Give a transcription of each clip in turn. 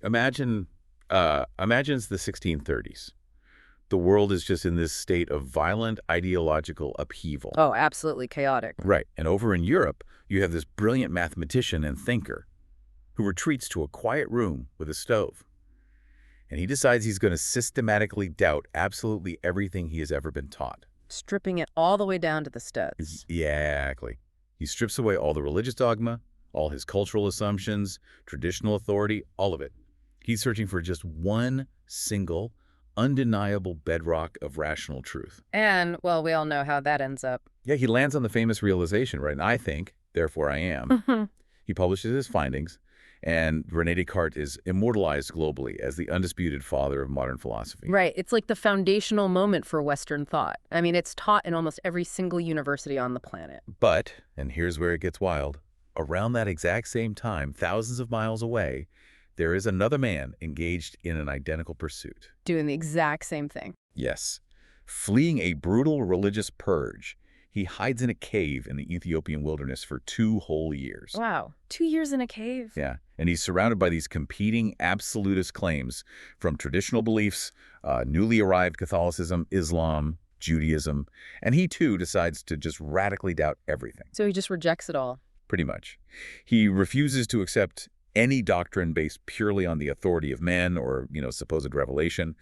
Imagine, imagine it's the 1630s. The world is just in this state of violent ideological upheaval. Oh, absolutely chaotic. Right. And over in Europe, you have this brilliant mathematician and thinker who retreats to a quiet room with a stove. And he decides he's going to systematically doubt absolutely everything he has ever been taught. Stripping it all the way down to the studs. Exactly. He strips away all the religious dogma, all his cultural assumptions, traditional authority, all of it. He's searching for just one single, undeniable bedrock of rational truth. And, well, we all know how that ends up. Yeah, he lands on the famous realization, right? And I think, therefore I am. He publishes his findings, and René Descartes is immortalized globally as the undisputed father of modern philosophy. Right. It's like the foundational moment for Western thought. I mean, it's taught in almost every single university on the planet. But, and here's where it gets wild, around that exact same time, thousands of miles away, there is another man engaged in an identical pursuit. Doing the exact same thing. Yes. Fleeing a brutal religious purge, he hides in a cave in the Ethiopian wilderness for 2 whole years. Wow. 2 years in a cave. Yeah. And he's surrounded by these competing absolutist claims from traditional beliefs, newly arrived Catholicism, Islam, Judaism, and he too decides to just radically doubt everything. So he just rejects it all. Pretty much. He refuses to accept any doctrine based purely on the authority of men or, supposed revelation.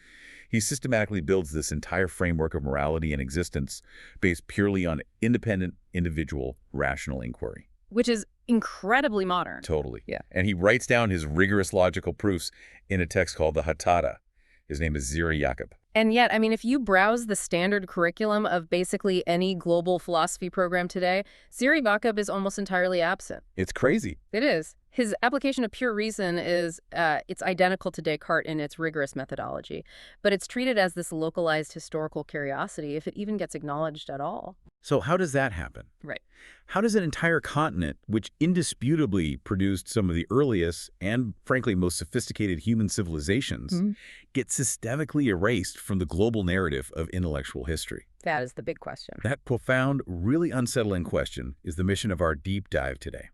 He systematically builds this entire framework of morality and existence based purely on independent, individual, rational inquiry. Which is incredibly modern. Totally. Yeah. And he writes down his rigorous logical proofs in a text called the Hatata. His name is Ziri Jakob. And yet, I mean, if you browse the standard curriculum of basically any global philosophy program today, Ziri Jakob is almost entirely absent. It's crazy. It is. His application of pure reason is, it's identical to Descartes in its rigorous methodology, but it's treated as this localized historical curiosity, if it even gets acknowledged at all. So how does that happen? Right. How does an entire continent, which indisputably produced some of the earliest and, frankly, most sophisticated human civilizations, get systemically erased from the global narrative of intellectual history? That is the big question. That profound, really unsettling question is the mission of our deep dive today.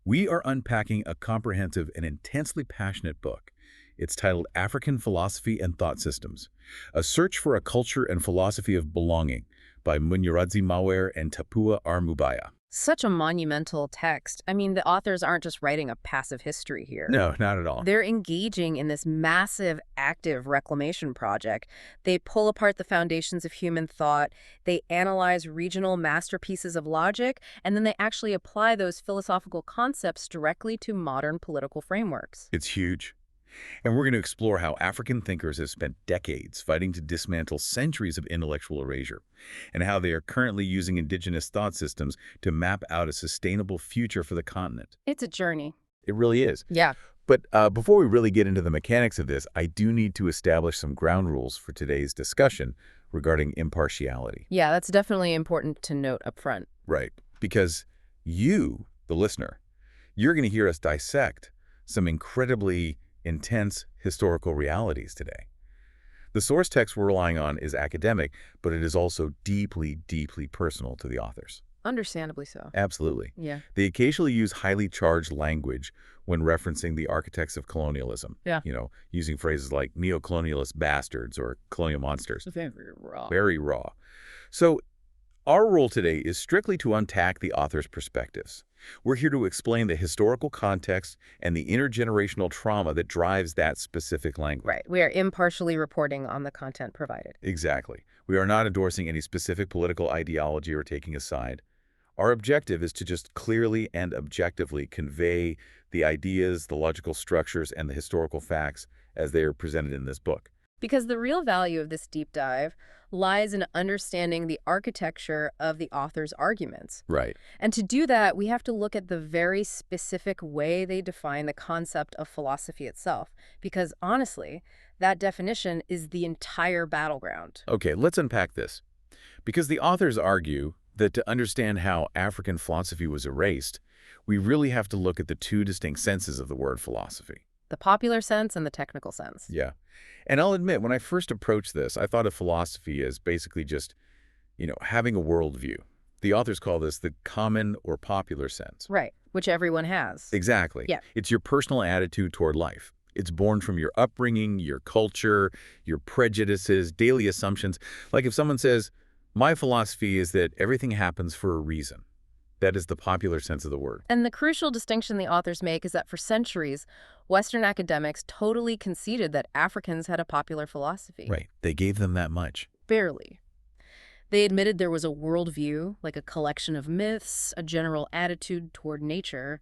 We are unpacking a comprehensive and intensely passionate book. It's titled African Philosophy and Thought Systems, A Search for a Culture and Philosophy of Belonging by Munyaradzi Mawer and Tapua Armubaya. Such a monumental text. I mean, the authors aren't just writing a passive history here. No, not at all. They're engaging in this massive, active reclamation project. They pull apart the foundations of human thought, they analyze regional masterpieces of logic, and then they actually apply those philosophical concepts directly to modern political frameworks. It's huge. And we're going to explore how African thinkers have spent decades fighting to dismantle centuries of intellectual erasure, and how they are currently using indigenous thought systems to map out a sustainable future for the continent. It's a journey. It really is. Yeah. But before we really get into the mechanics of this, I do need to establish some ground rules for today's discussion regarding impartiality. Yeah, that's definitely important to note up front. Right. Because you, the listener, you're going to hear us dissect some incredibly intense historical realities today. The source text we're relying on is academic, but it is also deeply, deeply personal to the authors. Understandably so. Absolutely. Yeah. They occasionally use highly charged language when referencing the architects of colonialism. Yeah. Using phrases like neo-colonialist bastards or colonial monsters. Very raw. Very raw. So our role today is strictly to unpack the author's perspectives. We're here to explain the historical context and the intergenerational trauma that drives that specific language. Right. We are impartially reporting on the content provided. Exactly. We are not endorsing any specific political ideology or taking a side. Our objective is to just clearly and objectively convey the ideas, the logical structures, and the historical facts as they are presented in this book. Because the real value of this deep dive lies in understanding the architecture of the author's arguments. Right. And to do that, we have to look at the very specific way they define the concept of philosophy itself. Because honestly, that definition is the entire battleground. Okay, let's unpack this. Because the authors argue that to understand how African philosophy was erased, we really have to look at the two distinct senses of the word philosophy. The popular sense and the technical sense. Yeah. And I'll admit, when I first approached this, I thought of philosophy as basically just, having a worldview. The authors call this the common or popular sense. Right, which everyone has. Exactly. Yeah. It's your personal attitude toward life. It's born from your upbringing, your culture, your prejudices, daily assumptions. Like if someone says, my philosophy is that everything happens for a reason. That is the popular sense of the word. And the crucial distinction the authors make is that for centuries, Western academics totally conceded that Africans had a popular philosophy. Right. They gave them that much. Barely. They admitted there was a worldview, like a collection of myths, a general attitude toward nature,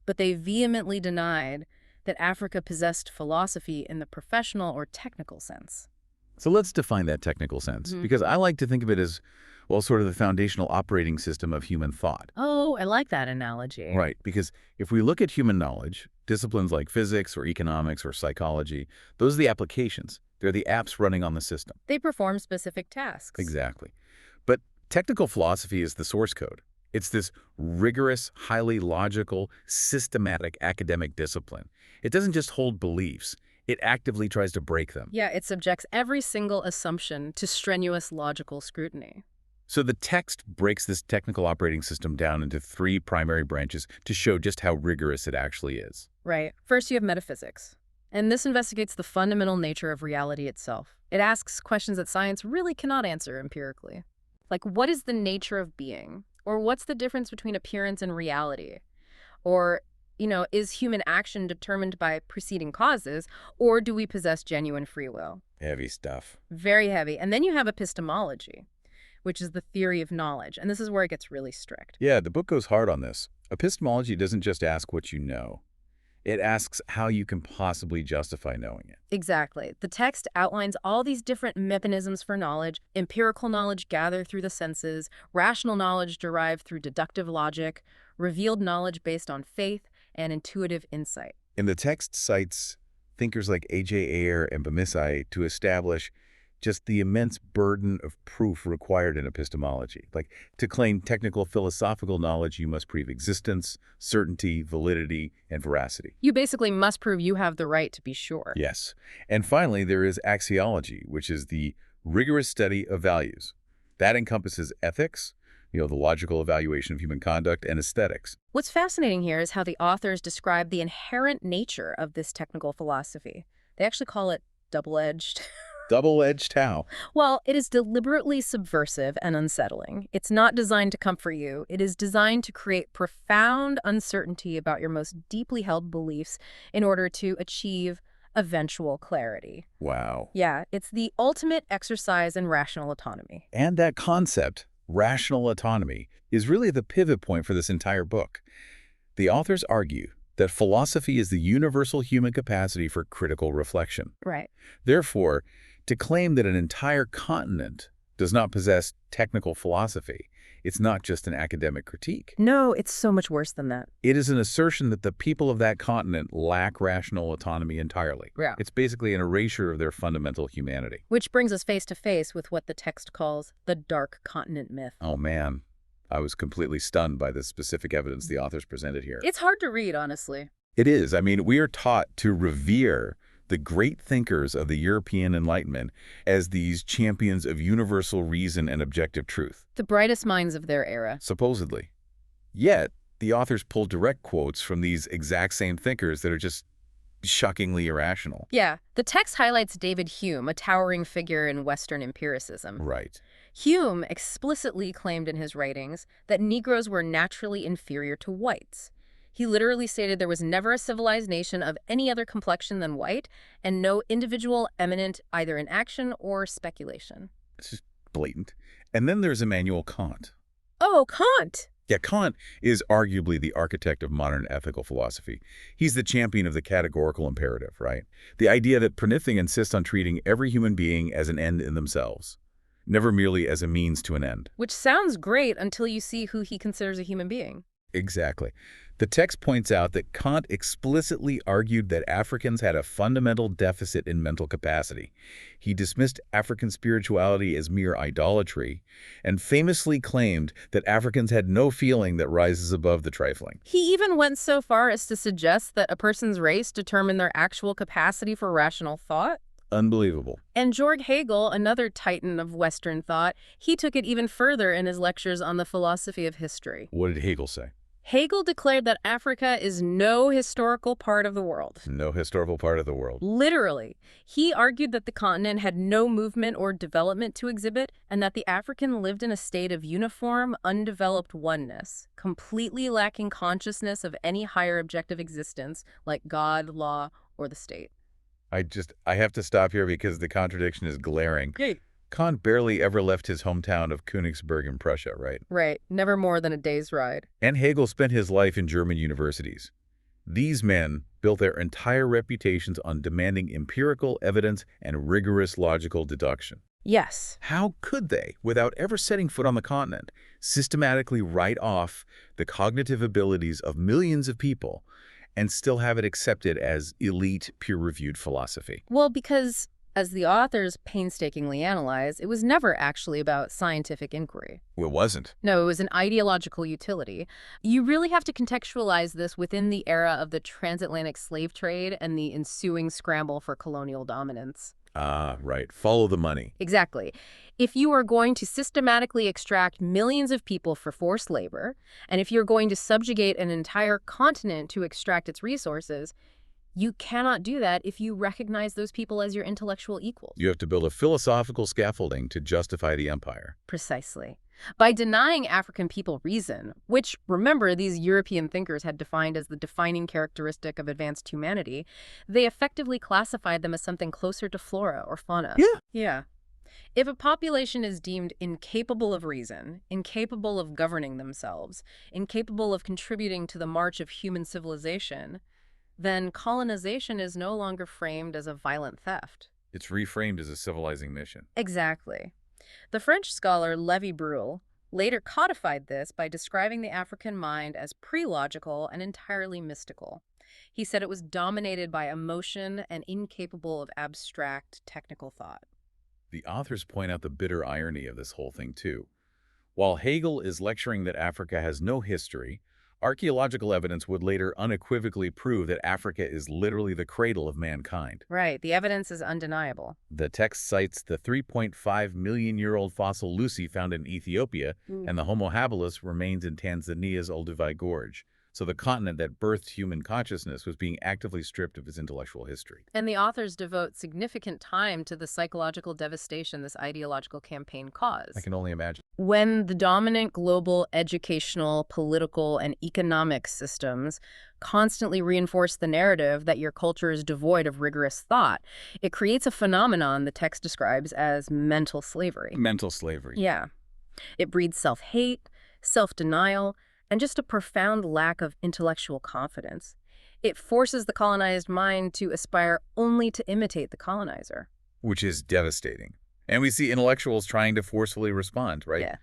but they vehemently denied that Africa possessed philosophy in the professional or technical sense. So let's define that technical sense, because I like to think of it as, well, sort of the foundational operating system of human thought. Oh, I like that analogy. Right, because if we look at human knowledge, disciplines like physics or economics or psychology, those are the applications. They're the apps running on the system. They perform specific tasks. Exactly. But technical philosophy is the source code. It's this rigorous, highly logical, systematic academic discipline. It doesn't just hold beliefs. It actively tries to break them. Yeah, it subjects every single assumption to strenuous logical scrutiny. So the text breaks this technical operating system down into 3 primary branches to show just how rigorous it actually is. Right. First, you have metaphysics. And this investigates the fundamental nature of reality itself. It asks questions that science really cannot answer empirically. Like, what is the nature of being? Or what's the difference between appearance and reality? Or, is human action determined by preceding causes, or do we possess genuine free will? Heavy stuff. Very heavy. And then you have epistemology, which is the theory of knowledge. And this is where it gets really strict. Yeah, the book goes hard on this. Epistemology doesn't just ask what you know. It asks how you can possibly justify knowing it. Exactly. The text outlines all these different mechanisms for knowledge: empirical knowledge gathered through the senses, rational knowledge derived through deductive logic, revealed knowledge based on faith, and intuitive insight. And the text cites thinkers like A.J. Ayer and Bamisai to establish just the immense burden of proof required in epistemology. Like, to claim technical philosophical knowledge, you must prove existence, certainty, validity, and veracity. You basically must prove you have the right to be sure. Yes. And finally, there is axiology, which is the rigorous study of values. That encompasses ethics, the logical evaluation of human conduct, and aesthetics. What's fascinating here is how the authors describe the inherent nature of this technical philosophy. They actually call it double-edged. Double-edged how? Well, it is deliberately subversive and unsettling. It's not designed to comfort you. It is designed to create profound uncertainty about your most deeply held beliefs in order to achieve eventual clarity. Wow. Yeah, it's the ultimate exercise in rational autonomy. And that concept, rational autonomy, is really the pivot point for this entire book. The authors argue that philosophy is the universal human capacity for critical reflection. Right. Therefore, to claim that an entire continent does not possess technical philosophy, it's not just an academic critique. No, it's so much worse than that. It is an assertion that the people of that continent lack rational autonomy entirely. Yeah. It's basically an erasure of their fundamental humanity. Which brings us face to face with what the text calls the dark continent myth. Oh man, I was completely stunned by the specific evidence the authors presented here. It's hard to read, honestly. It is. I mean, we are taught to revere the great thinkers of the European Enlightenment as these champions of universal reason and objective truth. The brightest minds of their era. Supposedly. Yet, the authors pull direct quotes from these exact same thinkers that are just shockingly irrational. Yeah. The text highlights David Hume, a towering figure in Western empiricism. Right. Hume explicitly claimed in his writings that Negroes were naturally inferior to whites. He literally stated there was never a civilized nation of any other complexion than white, and no individual eminent either in action or speculation. It's just blatant. And then there's Immanuel Kant. Oh, Kant! Yeah, Kant is arguably the architect of modern ethical philosophy. He's the champion of the categorical imperative, right? The idea that Pernithing insists on treating every human being as an end in themselves, never merely as a means to an end. Which sounds great until you see who he considers a human being. Exactly. The text points out that Kant explicitly argued that Africans had a fundamental deficit in mental capacity. He dismissed African spirituality as mere idolatry and famously claimed that Africans had no feeling that rises above the trifling. He even went so far as to suggest that a person's race determined their actual capacity for rational thought. Unbelievable. And Georg Hegel, another titan of Western thought, he took it even further in his lectures on the philosophy of history. What did Hegel say? Hegel declared that Africa is no historical part of the world. No historical part of the world. Literally. He argued that the continent had no movement or development to exhibit, and that the African lived in a state of uniform, undeveloped oneness, completely lacking consciousness of any higher objective existence, like God, law, or the state. I have to stop here because the contradiction is glaring. Yay. Kant barely ever left his hometown of Königsberg in Prussia, right? Right. Never more than a day's ride. And Hegel spent his life in German universities. These men built their entire reputations on demanding empirical evidence and rigorous logical deduction. Yes. How could they, without ever setting foot on the continent, systematically write off the cognitive abilities of millions of people and still have it accepted as elite, peer-reviewed philosophy? Well, because, as the authors painstakingly analyze, it was never actually about scientific inquiry. It wasn't. No, it was an ideological utility. You really have to contextualize this within the era of the transatlantic slave trade and the ensuing scramble for colonial dominance. Ah, right. Follow the money. Exactly. If you are going to systematically extract millions of people for forced labor, and if you're going to subjugate an entire continent to extract its resources, you cannot do that if you recognize those people as your intellectual equals. You have to build a philosophical scaffolding to justify the empire. Precisely. By denying African people reason, which, remember, these European thinkers had defined as the defining characteristic of advanced humanity, they effectively classified them as something closer to flora or fauna. Yeah. If a population is deemed incapable of reason, incapable of governing themselves, incapable of contributing to the march of human civilization, then colonization is no longer framed as a violent theft. It's reframed as a civilizing mission. Exactly. The French scholar Lévi-Breuil later codified this by describing the African mind as pre-logical and entirely mystical. He said it was dominated by emotion and incapable of abstract, technical thought. The authors point out the bitter irony of this whole thing, too. While Hegel is lecturing that Africa has no history, archaeological evidence would later unequivocally prove that Africa is literally the cradle of mankind. Right, the evidence is undeniable. The text cites the 3.5 million-year-old fossil Lucy found in Ethiopia, and the Homo habilis remains in Tanzania's Olduvai Gorge. So the continent that birthed human consciousness was being actively stripped of its intellectual history. And the authors devote significant time to the psychological devastation this ideological campaign caused. I can only imagine. When the dominant global educational, political, and economic systems constantly reinforce the narrative that your culture is devoid of rigorous thought, it creates a phenomenon the text describes as mental slavery. Mental slavery. Yeah. It breeds self-hate, self-denial, and just a profound lack of intellectual confidence. It forces the colonized mind to aspire only to imitate the colonizer. Which is devastating. And we see intellectuals trying to forcefully respond, right? Yeah.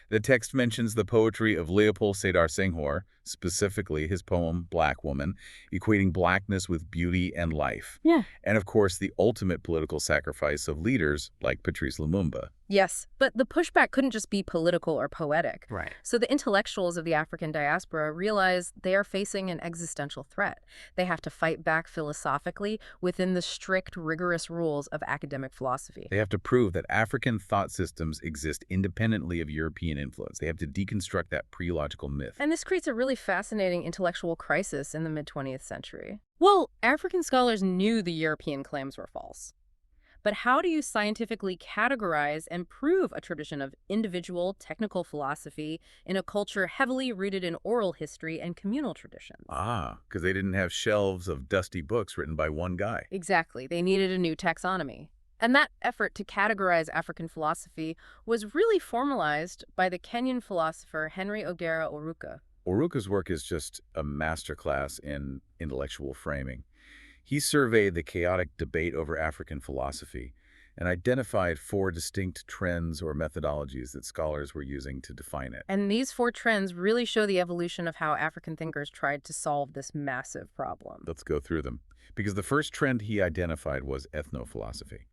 The text mentions the poetry of Leopold Sédar Senghor, specifically his poem Black Woman, equating blackness with beauty and life. Yeah. And of course, the ultimate political sacrifice of leaders like Patrice Lumumba. Yes, but the pushback couldn't just be political or poetic. Right. So the intellectuals of the African diaspora realize they are facing an existential threat. They have to fight back philosophically within the strict, rigorous rules of academic philosophy. They have to prove that African thought systems exist independently of European influence. They have to deconstruct that pre-logical myth. And this creates a really fascinating intellectual crisis in the mid-20th century. Well, African scholars knew the European claims were false. But how do you scientifically categorize and prove a tradition of individual technical philosophy in a culture heavily rooted in oral history and communal traditions? Ah, because they didn't have shelves of dusty books written by one guy. Exactly. They needed a new taxonomy. And that effort to categorize African philosophy was really formalized by the Kenyan philosopher Henry Odera Oruka. Oruka's work is just a masterclass in intellectual framing. He surveyed the chaotic debate over African philosophy and identified 4 distinct trends or methodologies that scholars were using to define it. And these 4 trends really show the evolution of how African thinkers tried to solve this massive problem. Let's go through them. Because the first trend he identified was ethnophilosophy.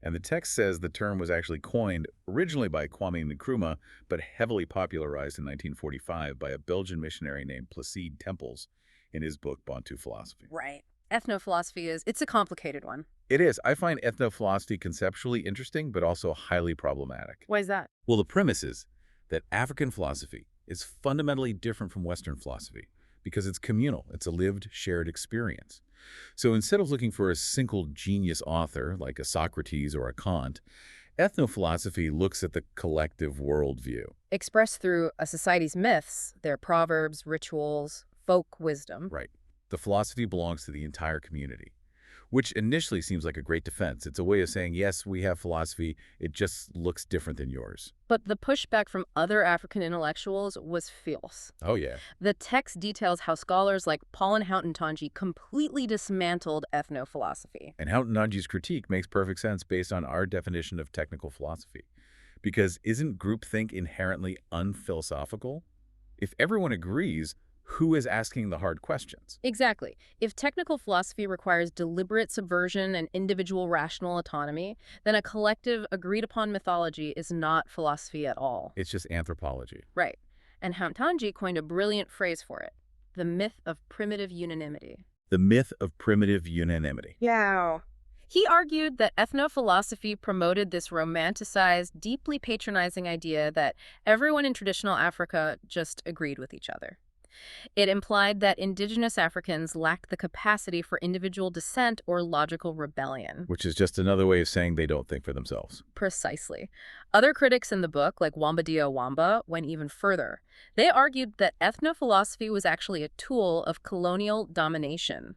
And the text says the term was actually coined originally by Kwame Nkrumah, but heavily popularized in 1945 by a Belgian missionary named Placide Tempels in his book Bantu Philosophy. Right. Ethnophilosophy it's a complicated one. It is. I find ethnophilosophy conceptually interesting, but also highly problematic. Why is that? Well, the premise is that African philosophy is fundamentally different from Western philosophy because it's communal. It's a lived, shared experience. So instead of looking for a single genius author like a Socrates or a Kant, ethnophilosophy looks at the collective worldview. Expressed through a society's myths, their proverbs, rituals, folk wisdom. Right. The philosophy belongs to the entire community, which initially seems like a great defense. It's a way of saying, yes, we have philosophy, it just looks different than yours. But the pushback from other African intellectuals was fierce. Oh, yeah. The text details how scholars like Paul and Houghton Tanji completely dismantled ethnophilosophy. And Houghton Tanji's critique makes perfect sense based on our definition of technical philosophy. Because isn't groupthink inherently unphilosophical? If everyone agrees, who is asking the hard questions? Exactly. If technical philosophy requires deliberate subversion and individual rational autonomy, then a collective, agreed-upon mythology is not philosophy at all. It's just anthropology. Right. And Houghton coined a brilliant phrase for it, the myth of primitive unanimity. The myth of primitive unanimity. Yeah. He argued that ethnophilosophy promoted this romanticized, deeply patronizing idea that everyone in traditional Africa just agreed with each other. It implied that indigenous Africans lacked the capacity for individual dissent or logical rebellion. Which is just another way of saying they don't think for themselves. Precisely. Other critics in the book, like Wambadia Wamba, went even further. They argued that ethnophilosophy was actually a tool of colonial domination,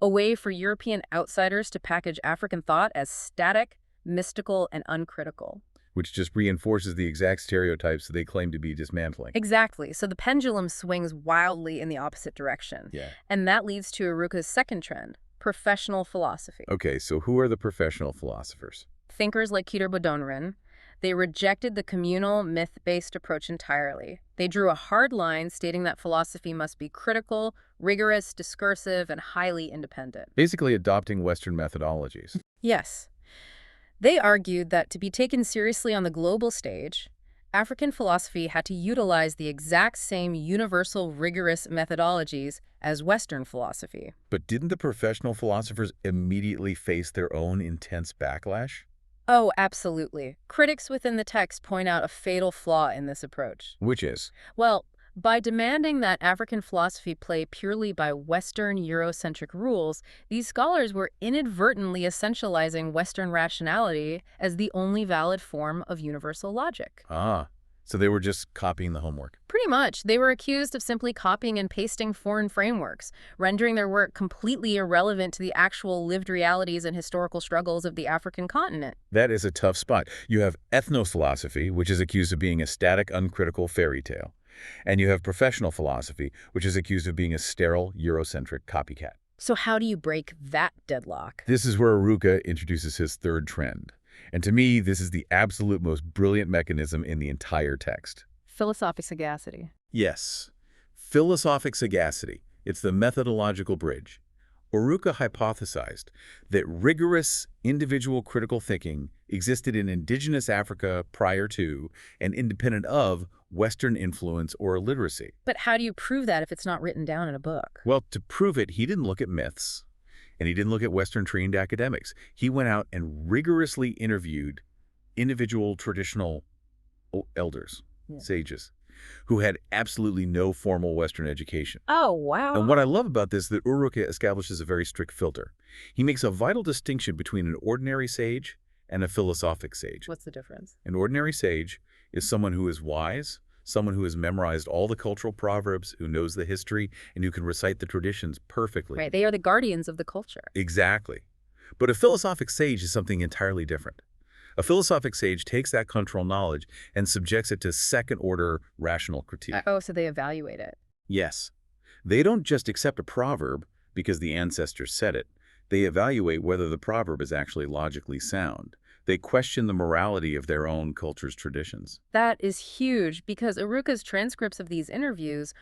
a way for European outsiders to package African thought as static, mystical, and uncritical. Which just reinforces the exact stereotypes they claim to be dismantling. Exactly. So the pendulum swings wildly in the opposite direction. Yeah. And that leads to Oruka's second trend, professional philosophy. Okay, so who are the professional philosophers? Thinkers like Keter Bodonran, they rejected the communal, myth-based approach entirely. They drew a hard line stating that philosophy must be critical, rigorous, discursive, and highly independent. Basically adopting Western methodologies. Yes. They argued that to be taken seriously on the global stage, African philosophy had to utilize the exact same universal, rigorous methodologies as Western philosophy. But didn't the professional philosophers immediately face their own intense backlash? Oh, absolutely. Critics within the text point out a fatal flaw in this approach. Which is? Well, by demanding that African philosophy play purely by Western Eurocentric rules, these scholars were inadvertently essentializing Western rationality as the only valid form of universal logic. Ah, so they were just copying the homework. Pretty much. They were accused of simply copying and pasting foreign frameworks, rendering their work completely irrelevant to the actual lived realities and historical struggles of the African continent. That is a tough spot. You have ethnophilosophy, which is accused of being a static, uncritical fairy tale. And you have professional philosophy, which is accused of being a sterile, Eurocentric copycat. So how do you break that deadlock? This is where Oruka introduces his third trend. And to me, this is the absolute most brilliant mechanism in the entire text. Philosophic sagacity. Yes. Philosophic sagacity. It's the methodological bridge. Oruka hypothesized that rigorous individual critical thinking existed in indigenous Africa prior to and independent of Western influence or illiteracy. But how do you prove that if it's not written down in a book? Well, to prove it, he didn't look at myths, and he didn't look at Western trained academics. He went out and rigorously interviewed individual traditional elders, sages, who had absolutely no formal Western education. Oh, wow. And what I love about this is that Oruka establishes a very strict filter. He makes a vital distinction between an ordinary sage and a philosophic sage. What's the difference? An ordinary sage is someone who is wise, someone who has memorized all the cultural proverbs, who knows the history, and who can recite the traditions perfectly. Right, they are the guardians of the culture. Exactly. But a philosophic sage is something entirely different. A philosophic sage takes that cultural knowledge and subjects it to second-order rational critique. Oh, so they evaluate it. Yes. They don't just accept a proverb because the ancestors said it. They evaluate whether the proverb is actually logically sound. They question the morality of their own culture's traditions. That is huge because Oruka's transcripts of these interviews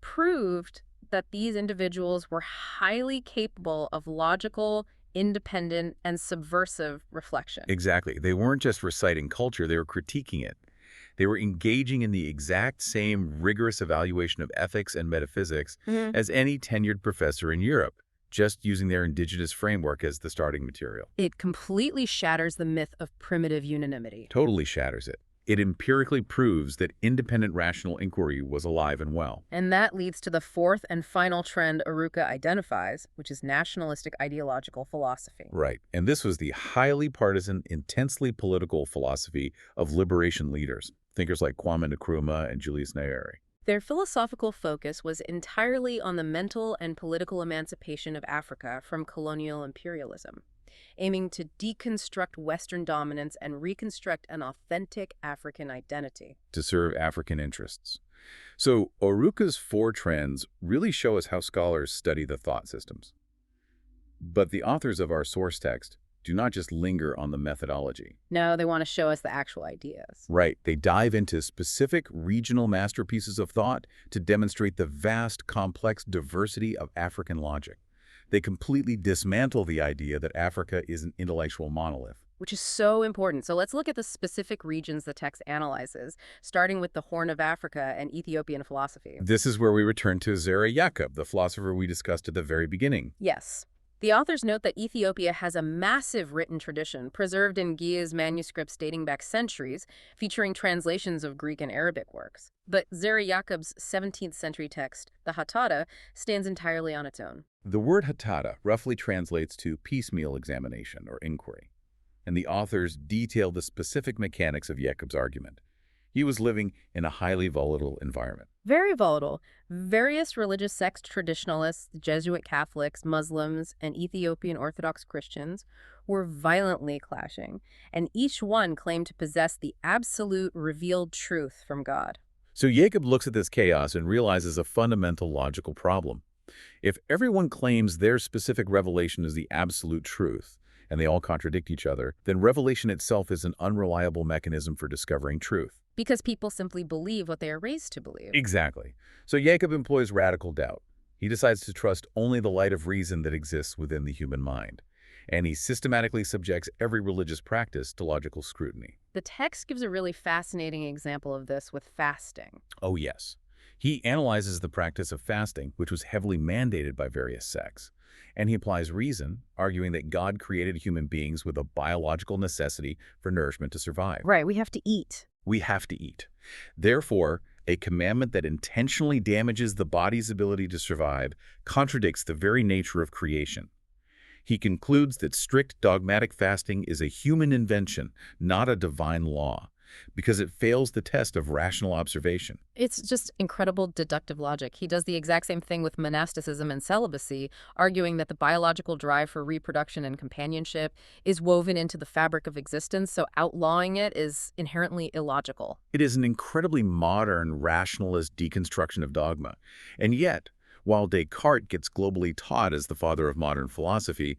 proved that these individuals were highly capable of logical, independent, and subversive reflection. Exactly. They weren't just reciting culture, they were critiquing it. They were engaging in the exact same rigorous evaluation of ethics and metaphysics as any tenured professor in Europe, just using their indigenous framework as the starting material. It completely shatters the myth of primitive unanimity. Totally shatters it. It empirically proves that independent rational inquiry was alive and well. And that leads to the fourth and final trend Oruka identifies, which is nationalistic ideological philosophy. Right, and this was the highly partisan, intensely political philosophy of liberation leaders, thinkers like Kwame Nkrumah and Julius Nyerere. Their philosophical focus was entirely on the mental and political emancipation of Africa from colonial imperialism, aiming to deconstruct Western dominance and reconstruct an authentic African identity. To serve African interests. So Oruka's four trends really show us how scholars study the thought systems. But the authors of our source text do not just linger on the methodology. No, they want to show us the actual ideas. Right, they dive into specific regional masterpieces of thought to demonstrate the vast, complex diversity of African logic. They completely dismantle the idea that Africa is an intellectual monolith. Which is so important. So let's look at the specific regions the text analyzes, starting with the Horn of Africa and Ethiopian philosophy. This is where we return to Zera Yacob, the philosopher we discussed at the very beginning. Yes. The authors note that Ethiopia has a massive written tradition, preserved in Gia's manuscripts dating back centuries, featuring translations of Greek and Arabic works. But Zera Yacob's 17th century text, the Hatatta, stands entirely on its own. The word Hatatta roughly translates to piecemeal examination or inquiry, and the authors detail the specific mechanics of Yacob's argument. He was living in a highly volatile environment. Very volatile. Various religious sects, traditionalists, Jesuit Catholics, Muslims, and Ethiopian Orthodox Christians were violently clashing, and each one claimed to possess the absolute revealed truth from God. So Jacob looks at this chaos and realizes a fundamental logical problem. If everyone claims their specific revelation is the absolute truth, and they all contradict each other, then revelation itself is an unreliable mechanism for discovering truth. Because people simply believe what they are raised to believe. Exactly. So Jacob employs radical doubt. He decides to trust only the light of reason that exists within the human mind. And he systematically subjects every religious practice to logical scrutiny. The text gives a really fascinating example of this with fasting. Oh, yes. He analyzes the practice of fasting, which was heavily mandated by various sects. And he applies reason, arguing that God created human beings with a biological necessity for nourishment to survive. Right, we have to eat. We have to eat. Therefore, a commandment that intentionally damages the body's ability to survive contradicts the very nature of creation. He concludes that strict dogmatic fasting is a human invention, not a divine law, because it fails the test of rational observation. It's just incredible deductive logic. He does the exact same thing with monasticism and celibacy, arguing that the biological drive for reproduction and companionship is woven into the fabric of existence, so outlawing it is inherently illogical. It is an incredibly modern, rationalist deconstruction of dogma. And yet, while Descartes gets globally taught as the father of modern philosophy,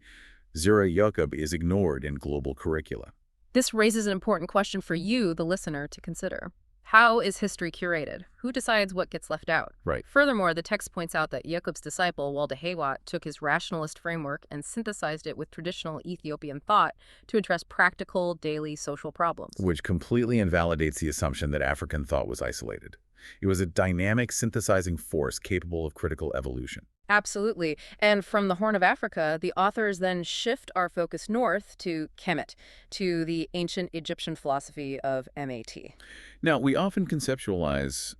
Zera Yacob is ignored in global curricula. This raises an important question for you, the listener, to consider. How is history curated? Who decides what gets left out? Right. Furthermore, the text points out that Jacob's disciple, Waldehewat, took his rationalist framework and synthesized it with traditional Ethiopian thought to address practical, daily social problems. Which completely invalidates the assumption that African thought was isolated. It was a dynamic, synthesizing force capable of critical evolution. Absolutely. And from the Horn of Africa, the authors then shift our focus north to Kemet, to the ancient Egyptian philosophy of MAT. Now, we often conceptualize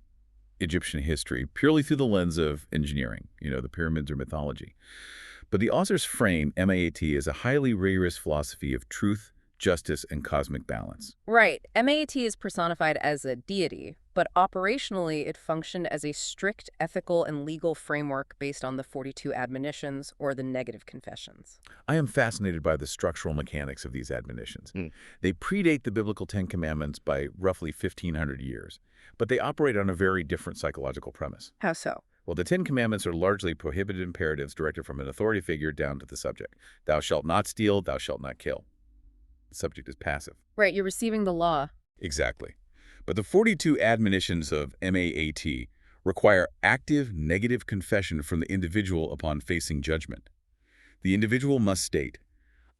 Egyptian history purely through the lens of engineering, the pyramids or mythology. But the authors frame MAT as a highly rigorous philosophy of truth, justice, and cosmic balance. Right. MAT is personified as a deity, but operationally it functioned as a strict ethical and legal framework based on the 42 admonitions or the negative confessions. I am fascinated by the structural mechanics of these admonitions. They predate the biblical Ten Commandments by roughly 1,500 years, but they operate on a very different psychological premise. How so? Well, the Ten Commandments are largely prohibited imperatives directed from an authority figure down to the subject. Thou shalt not steal, thou shalt not kill. The subject is passive. Right, you're receiving the law. Exactly. But the 42 admonitions of MAAT require active negative confession from the individual upon facing judgment. The individual must state,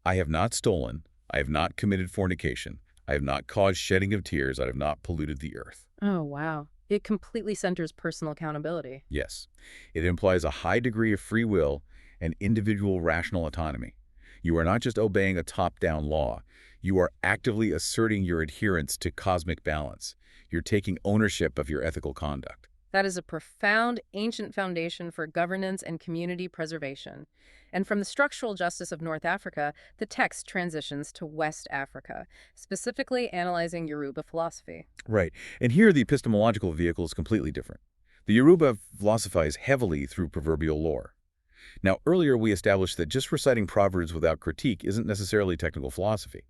I have not stolen, I have not committed fornication, I have not caused shedding of tears, I have not polluted the earth. Oh, wow. It completely centers personal accountability. Yes. It implies a high degree of free will and individual rational autonomy. You are not just obeying a top-down law. You are actively asserting your adherence to cosmic balance. You're taking ownership of your ethical conduct. That is a profound, ancient foundation for governance and community preservation. And from the structural justice of North Africa, the text transitions to West Africa, specifically analyzing Yoruba philosophy. Right. And here the epistemological vehicle is completely different. The Yoruba philosophize heavily through proverbial lore. Now, earlier we established that just reciting proverbs without critique isn't necessarily technical philosophy.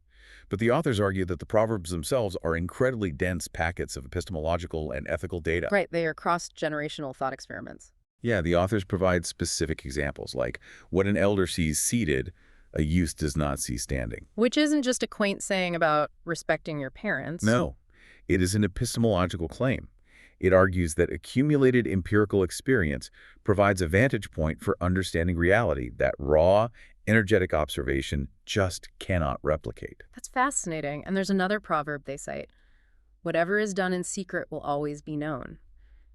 But the authors argue that the proverbs themselves are incredibly dense packets of epistemological and ethical data. Right, they are cross-generational thought experiments. Yeah, the authors provide specific examples, like what an elder sees seated, a youth does not see standing. Which isn't just a quaint saying about respecting your parents. No, it is an epistemological claim. It argues that accumulated empirical experience provides a vantage point for understanding reality that raw, energetic observation just cannot replicate. That's fascinating. And there's another proverb they cite. Whatever is done in secret will always be known.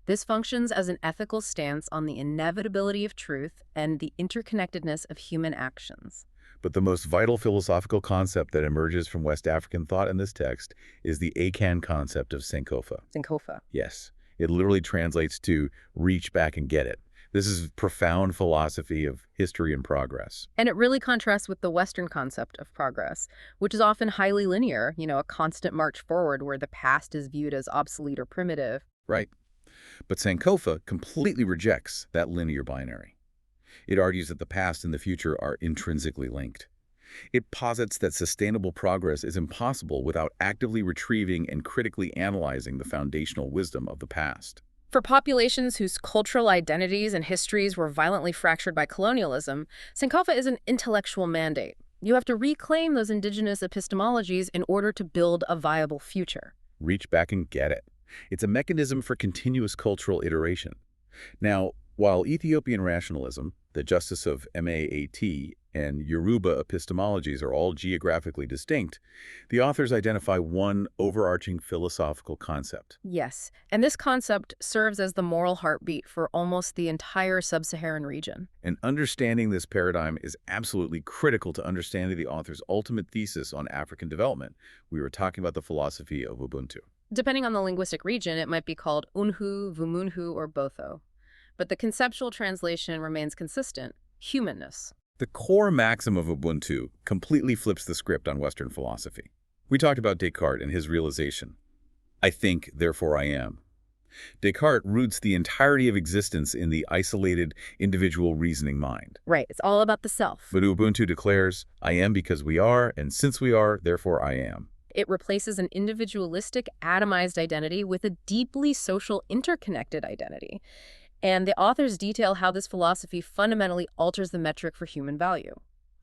This functions as an ethical stance on the inevitability of truth and the interconnectedness of human actions. But the most vital philosophical concept that emerges from West African thought in this text is the Akan concept of Sankofa. Sankofa. Yes, it literally translates to reach back and get it. This is profound philosophy of history and progress. And it really contrasts with the Western concept of progress, which is often highly linear, a constant march forward where the past is viewed as obsolete or primitive. Right. But Sankofa completely rejects that linear binary. It argues that the past and the future are intrinsically linked. It posits that sustainable progress is impossible without actively retrieving and critically analyzing the foundational wisdom of the past. For populations whose cultural identities and histories were violently fractured by colonialism, Sankofa is an intellectual mandate. You have to reclaim those indigenous epistemologies in order to build a viable future. Reach back and get it. It's a mechanism for continuous cultural iteration. Now, while Ethiopian rationalism, the justice of Maat, and Yoruba epistemologies are all geographically distinct, the authors identify one overarching philosophical concept. Yes, and this concept serves as the moral heartbeat for almost the entire sub-Saharan region. And understanding this paradigm is absolutely critical to understanding the author's ultimate thesis on African development. We were talking about the philosophy of Ubuntu. Depending on the linguistic region, it might be called Unhu, Vumunhu, or Botho. But the conceptual translation remains consistent: humanness. The core maxim of Ubuntu completely flips the script on Western philosophy. We talked about Descartes and his realization. I think, therefore I am. Descartes roots the entirety of existence in the isolated, individual reasoning mind. Right, it's all about the self. But Ubuntu declares, I am because we are, and since we are, therefore I am. It replaces an individualistic, atomized identity with a deeply social, interconnected identity. And the authors detail how this philosophy fundamentally alters the metric for human value.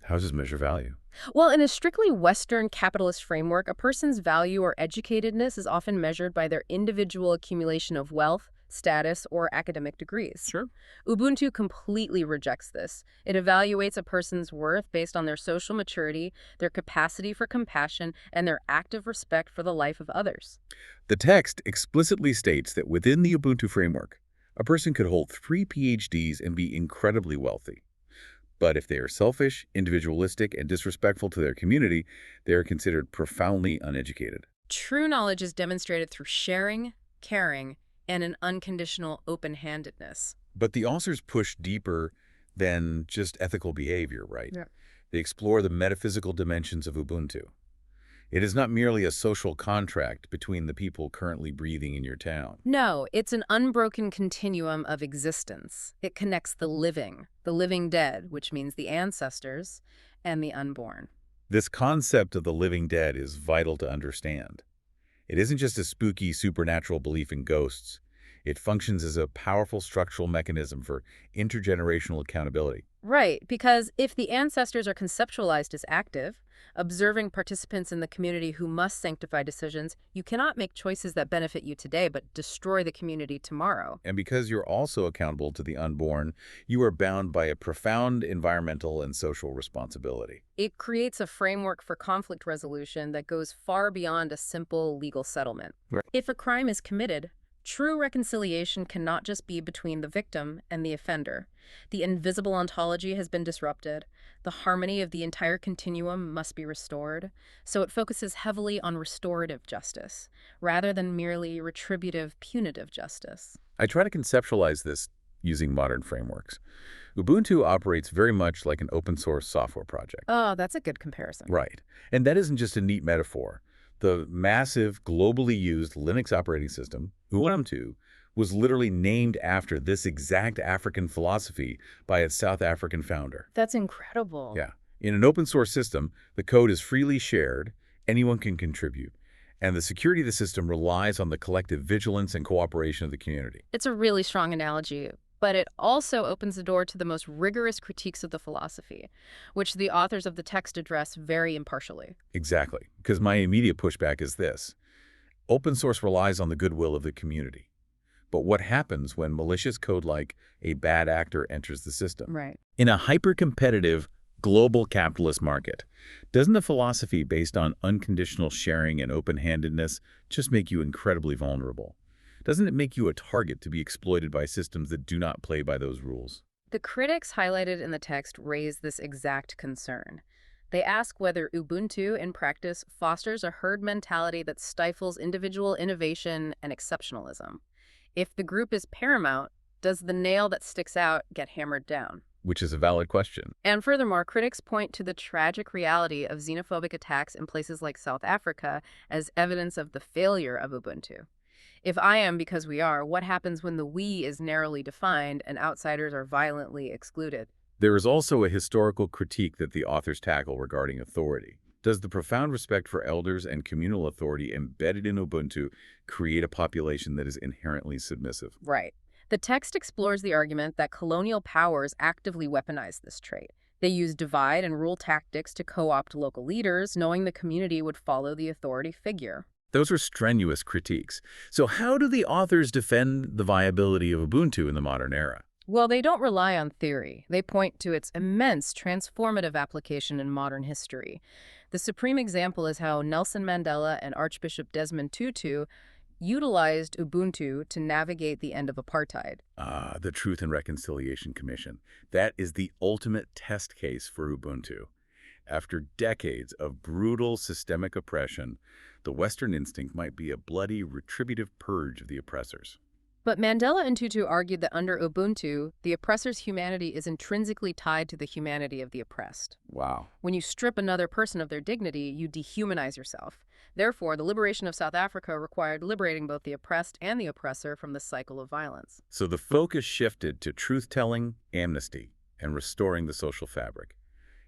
How does this measure value? Well, in a strictly Western capitalist framework, a person's value or educatedness is often measured by their individual accumulation of wealth, status, or academic degrees. Sure. Ubuntu completely rejects this. It evaluates a person's worth based on their social maturity, their capacity for compassion, and their active respect for the life of others. The text explicitly states that within the Ubuntu framework, a person could hold 3 PhDs and be incredibly wealthy. But if they are selfish, individualistic, and disrespectful to their community, they are considered profoundly uneducated. True knowledge is demonstrated through sharing, caring, and an unconditional open-handedness. But the authors push deeper than just ethical behavior, right? Yeah. They explore the metaphysical dimensions of Ubuntu. It is not merely a social contract between the people currently breathing in your town. No, it's an unbroken continuum of existence. It connects the living dead, which means the ancestors, and the unborn. This concept of the living dead is vital to understand. It isn't just a spooky supernatural belief in ghosts. It functions as a powerful structural mechanism for intergenerational accountability. Right, because if the ancestors are conceptualized as active, observing participants in the community who must sanctify decisions, you cannot make choices that benefit you today but destroy the community tomorrow. And because you're also accountable to the unborn, you are bound by a profound environmental and social responsibility. It creates a framework for conflict resolution that goes far beyond a simple legal settlement. Right. If a crime is committed, true reconciliation cannot just be between the victim and the offender. The invisible ontology has been disrupted. The harmony of the entire continuum must be restored, so it focuses heavily on restorative justice, rather than merely retributive, punitive justice. I try to conceptualize this using modern frameworks. Ubuntu operates very much like an open-source software project. Oh, that's a good comparison. Right. And that isn't just a neat metaphor. The massive, globally used Linux operating system, Ubuntu, was literally named after this exact African philosophy by its South African founder. That's incredible. Yeah. In an open-source system, the code is freely shared, anyone can contribute, and the security of the system relies on the collective vigilance and cooperation of the community. It's a really strong analogy, but it also opens the door to the most rigorous critiques of the philosophy, which the authors of the text address very impartially. Exactly, because my immediate pushback is this. Open source relies on the goodwill of the community. But what happens when malicious code like a bad actor enters the system? Right. In a hyper-competitive, global capitalist market, doesn't the philosophy based on unconditional sharing and open-handedness just make you incredibly vulnerable? Doesn't it make you a target to be exploited by systems that do not play by those rules? The critics highlighted in the text raise this exact concern. They ask whether Ubuntu, in practice, fosters a herd mentality that stifles individual innovation and exceptionalism. If the group is paramount, does the nail that sticks out get hammered down? Which is a valid question. And furthermore, critics point to the tragic reality of xenophobic attacks in places like South Africa as evidence of the failure of Ubuntu. If I am because we are, what happens when the we is narrowly defined and outsiders are violently excluded? There is also a historical critique that the authors tackle regarding authority. Does the profound respect for elders and communal authority embedded in Ubuntu create a population that is inherently submissive? Right. The text explores the argument that colonial powers actively weaponize this trait. They use divide and rule tactics to co-opt local leaders, knowing the community would follow the authority figure. Those are strenuous critiques. So how do the authors defend the viability of Ubuntu in the modern era? Well, they don't rely on theory. They point to its immense transformative application in modern history. The supreme example is how Nelson Mandela and Archbishop Desmond Tutu utilized Ubuntu to navigate the end of apartheid. Ah, the Truth and Reconciliation Commission. That is the ultimate test case for Ubuntu. After decades of brutal systemic oppression, the Western instinct might be a bloody, retributive purge of the oppressors. But Mandela and Tutu argued that under Ubuntu, the oppressor's humanity is intrinsically tied to the humanity of the oppressed. Wow. When you strip another person of their dignity, you dehumanize yourself. Therefore, the liberation of South Africa required liberating both the oppressed and the oppressor from the cycle of violence. So the focus shifted to truth-telling, amnesty, and restoring the social fabric.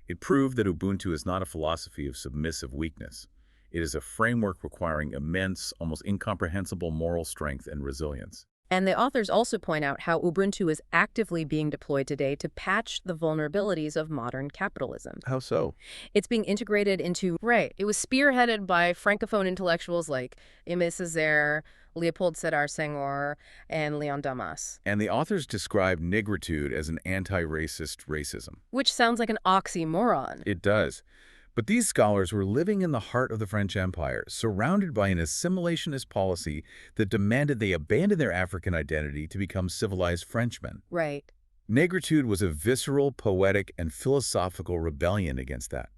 It proved that Ubuntu is not a philosophy of submissive weakness. It is a framework requiring immense, almost incomprehensible moral strength and resilience. And the authors also point out how Ubuntu is actively being deployed today to patch the vulnerabilities of modern capitalism. How so? It's being integrated into, it was spearheaded by Francophone intellectuals like Aimé Césaire, Leopold Sédar Senghor, and Léon Damas. And the authors describe Négritude as an anti-racist racism. Which sounds like an oxymoron. It does. But these scholars were living in the heart of the French Empire, surrounded by an assimilationist policy that demanded they abandon their African identity to become civilized Frenchmen. Right. Négritude was a visceral, poetic, and philosophical rebellion against that.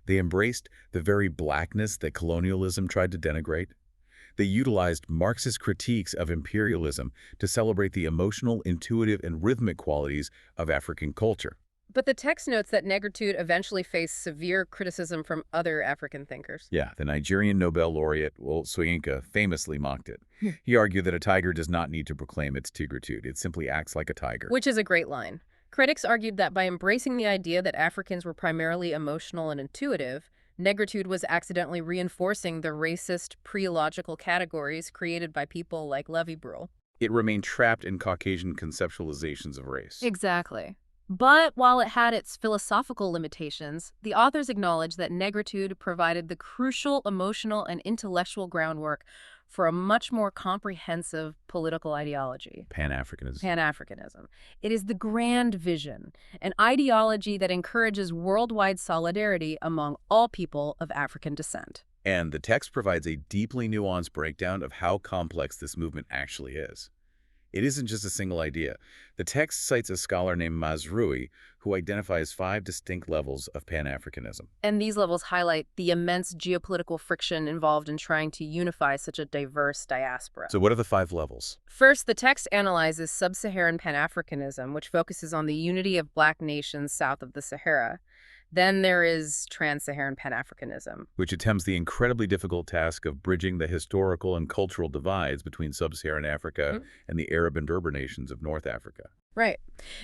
They embraced the very blackness that colonialism tried to denigrate. They utilized Marxist critiques of imperialism to celebrate the emotional, intuitive, and rhythmic qualities of African culture. But the text notes that Négritude eventually faced severe criticism from other African thinkers. Yeah, the Nigerian Nobel laureate, Soyinka, famously mocked it. He argued that a tiger does not need to proclaim its tigritude. It simply acts like a tiger. Which is a great line. Critics argued that by embracing the idea that Africans were primarily emotional and intuitive, Négritude was accidentally reinforcing the racist, pre-logical categories created by people like Lévi-Brühl. It remained trapped in Caucasian conceptualizations of race. Exactly. But while it had its philosophical limitations, the authors acknowledge that Négritude provided the crucial emotional and intellectual groundwork for a much more comprehensive political ideology. Pan-Africanism. Pan-Africanism. It is the grand vision, an ideology that encourages worldwide solidarity among all people of African descent. And the text provides a deeply nuanced breakdown of how complex this movement actually is. It isn't just a single idea. The text cites a scholar named Mazrui who identifies 5 distinct levels of Pan-Africanism. And these levels highlight the immense geopolitical friction involved in trying to unify such a diverse diaspora. So what are the 5 levels? First, the text analyzes sub-Saharan Pan-Africanism, which focuses on the unity of Black nations south of the Sahara. Then there is trans-Saharan Pan-Africanism, Which attempts the incredibly difficult task of bridging the historical and cultural divides between sub-Saharan Africa and the Arab and Berber nations of North Africa. Right.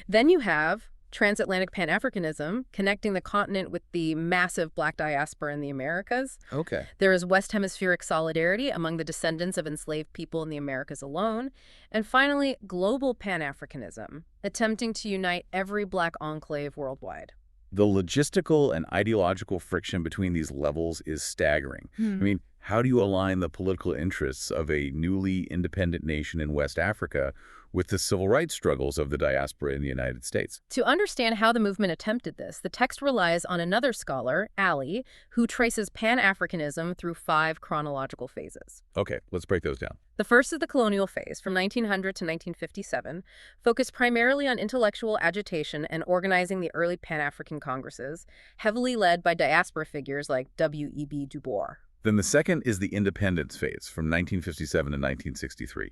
Then you have transatlantic Pan-Africanism, connecting the continent with the massive Black diaspora in the Americas. Okay. There is West Hemispheric solidarity among the descendants of enslaved people in the Americas alone. And finally, global Pan-Africanism, attempting to unite every Black enclave worldwide. The logistical and ideological friction between these levels is staggering. I mean, how do you align the political interests of a newly independent nation in West Africa with the civil rights struggles of the diaspora in the United States? To understand how the movement attempted this, the text relies on another scholar, Ali, who traces Pan-Africanism through 5 chronological phases. Okay, let's break those down. The first is the colonial phase, from 1900 to 1957, focused primarily on intellectual agitation and organizing the early Pan-African congresses, heavily led by diaspora figures like W.E.B. Du Bois. Then the second is the independence phase from 1957 to 1963,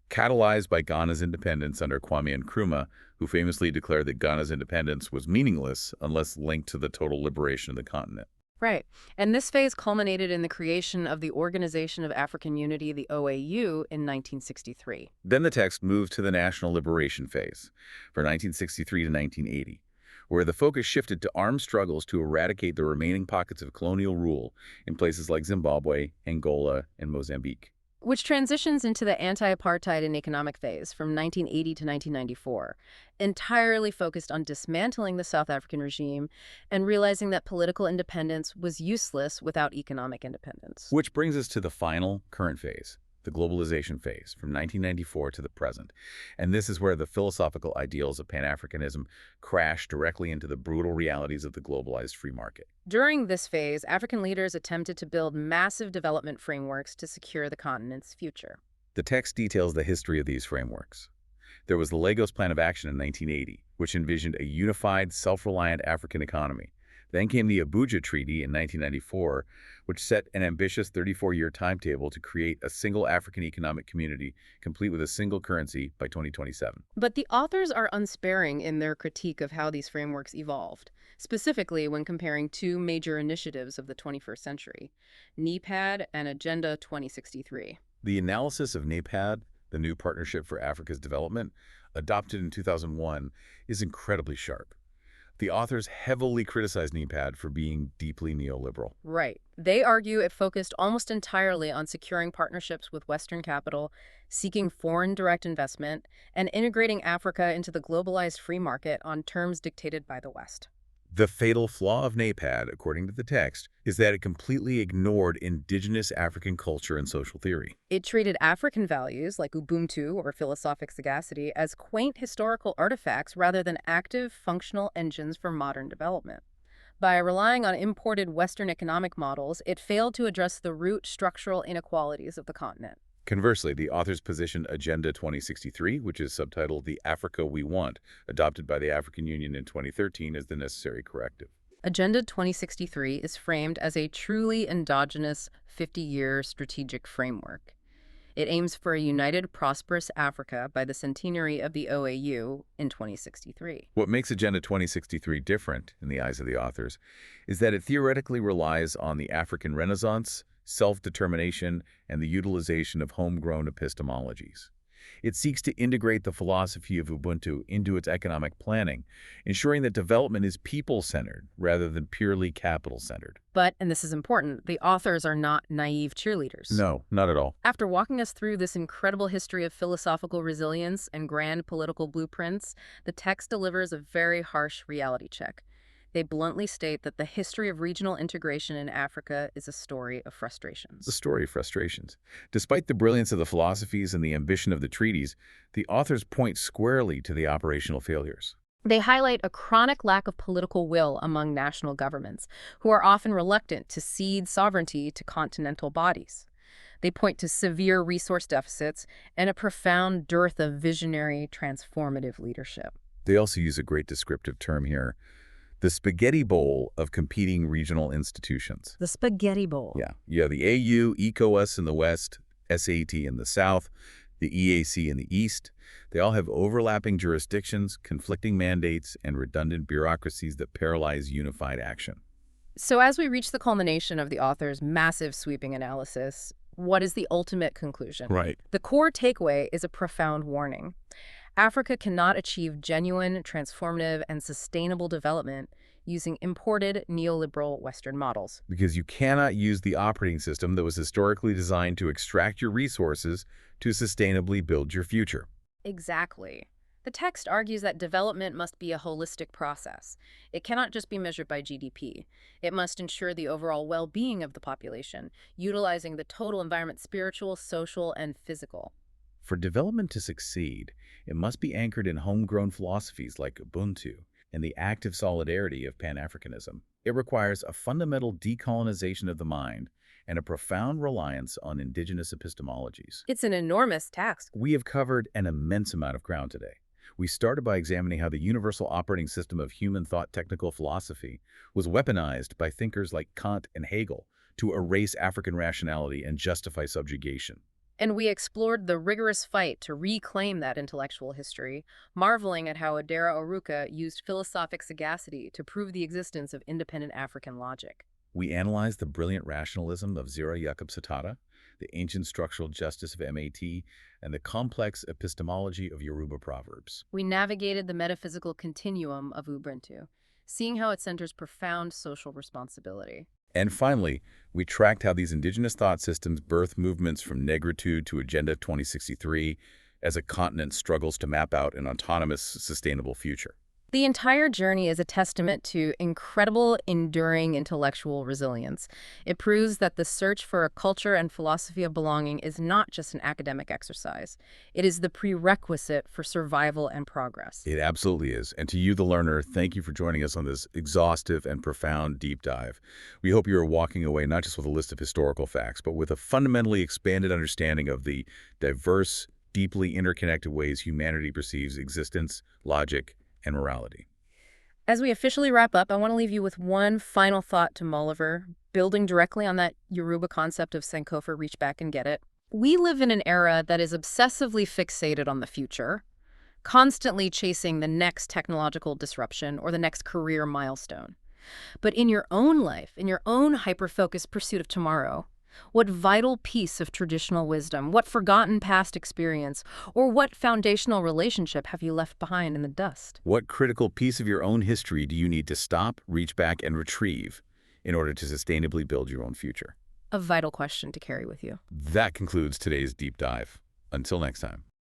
catalyzed by Ghana's independence under Kwame Nkrumah, who famously declared that Ghana's independence was meaningless unless linked to the total liberation of the continent. Right. And this phase culminated in the creation of the Organization of African Unity, the OAU, in 1963. Then the text moved to the national liberation phase for 1963 to 1980, where the focus shifted to armed struggles to eradicate the remaining pockets of colonial rule in places like Zimbabwe, Angola, and Mozambique. Which transitions into the anti-apartheid and economic phase from 1980 to 1994, entirely focused on dismantling the South African regime and realizing that political independence was useless without economic independence. Which brings us to the final, current phase, the globalization phase, from 1994 to the present. And this is where the philosophical ideals of Pan-Africanism crash directly into the brutal realities of the globalized free market. During this phase, African leaders attempted to build massive development frameworks to secure the continent's future. The text details the history of these frameworks. There was the Lagos Plan of Action in 1980, which envisioned a unified, self-reliant African economy. Then came the Abuja Treaty in 1994, which set an ambitious 34-year timetable to create a single African economic community, complete with a single currency by 2027. But the authors are unsparing in their critique of how these frameworks evolved, specifically when comparing 2 major initiatives of the 21st century, NEPAD and Agenda 2063. The analysis of NEPAD, the New Partnership for Africa's Development, adopted in 2001, is incredibly sharp. The authors heavily criticize NEPAD for being deeply neoliberal. Right. They argue it focused almost entirely on securing partnerships with Western capital, seeking foreign direct investment, and integrating Africa into the globalized free market on terms dictated by the West. The fatal flaw of NEPAD, according to the text, is that it completely ignored indigenous African culture and social theory. It treated African values like Ubuntu or philosophic sagacity as quaint historical artifacts rather than active, functional engines for modern development. By relying on imported Western economic models, it failed to address the root structural inequalities of the continent. Conversely, the authors position Agenda 2063, which is subtitled The Africa We Want, adopted by the African Union in 2013, as the necessary corrective. Agenda 2063 is framed as a truly endogenous 50-year strategic framework. It aims for a united, prosperous Africa by the centenary of the OAU in 2063. What makes Agenda 2063 different, in the eyes of the authors, is that it theoretically relies on the African Renaissance, self-determination, and the utilization of homegrown epistemologies. It seeks to integrate the philosophy of Ubuntu into its economic planning, ensuring that development is people-centered rather than purely capital-centered. But, and this is important, the authors are not naive cheerleaders. No, not at all. After walking us through this incredible history of philosophical resilience and grand political blueprints, the text delivers a very harsh reality check. They bluntly state that the history of regional integration in Africa is a story of frustrations. The story of frustrations. Despite the brilliance of the philosophies and the ambition of the treaties, the authors point squarely to the operational failures. They highlight a chronic lack of political will among national governments, who are often reluctant to cede sovereignty to continental bodies. They point to severe resource deficits and a profound dearth of visionary, transformative leadership. They also use a great descriptive term here, the spaghetti bowl of competing regional institutions. The spaghetti bowl. Yeah, you have the AU, ECOWAS in the West, SAT in the South, the EAC in the East. They all have overlapping jurisdictions, conflicting mandates, and redundant bureaucracies that paralyze unified action. So as we reach the culmination of the author's massive sweeping analysis, what is the ultimate conclusion? Right. The core takeaway is a profound warning. Africa cannot achieve genuine, transformative, and sustainable development using imported neoliberal Western models. Because you cannot use the operating system that was historically designed to extract your resources to sustainably build your future. Exactly. The text argues that development must be a holistic process. It cannot just be measured by GDP. It must ensure the overall well-being of the population, utilizing the total environment, spiritual, social, and physical. For development to succeed, it must be anchored in homegrown philosophies like Ubuntu and the active solidarity of Pan-Africanism. It requires a fundamental decolonization of the mind and a profound reliance on indigenous epistemologies. It's an enormous task. We have covered an immense amount of ground today. We started by examining how the universal operating system of human thought technical philosophy was weaponized by thinkers like Kant and Hegel to erase African rationality and justify subjugation. And we explored the rigorous fight to reclaim that intellectual history, marveling at how Odera Oruka used philosophic sagacity to prove the existence of independent African logic. We analyzed the brilliant rationalism of Zira Jacob Satata, the ancient structural justice of MAT, and the complex epistemology of Yoruba proverbs. We navigated the metaphysical continuum of Ubuntu, seeing how it centers profound social responsibility. And finally, we tracked how these indigenous thought systems birth movements from Négritude to Agenda 2063 as a continent struggles to map out an autonomous, sustainable future. The entire journey is a testament to incredible, enduring intellectual resilience. It proves that the search for a culture and philosophy of belonging is not just an academic exercise. It is the prerequisite for survival and progress. It absolutely is. And to you, the learner, thank you for joining us on this exhaustive and profound deep dive. We hope you are walking away not just with a list of historical facts, but with a fundamentally expanded understanding of the diverse, deeply interconnected ways humanity perceives existence, logic, and morality. As we officially wrap up, I want to leave you with one final thought to mull over, building directly on that Yoruba concept of Sankofa, reach back and get it. We live in an era that is obsessively fixated on the future, constantly chasing the next technological disruption or the next career milestone. But in your own life, in your own hyper-focused pursuit of tomorrow, what vital piece of traditional wisdom, what forgotten past experience, or what foundational relationship have you left behind in the dust? What critical piece of your own history do you need to stop, reach back, and retrieve in order to sustainably build your own future? A vital question to carry with you. That concludes today's deep dive. Until next time.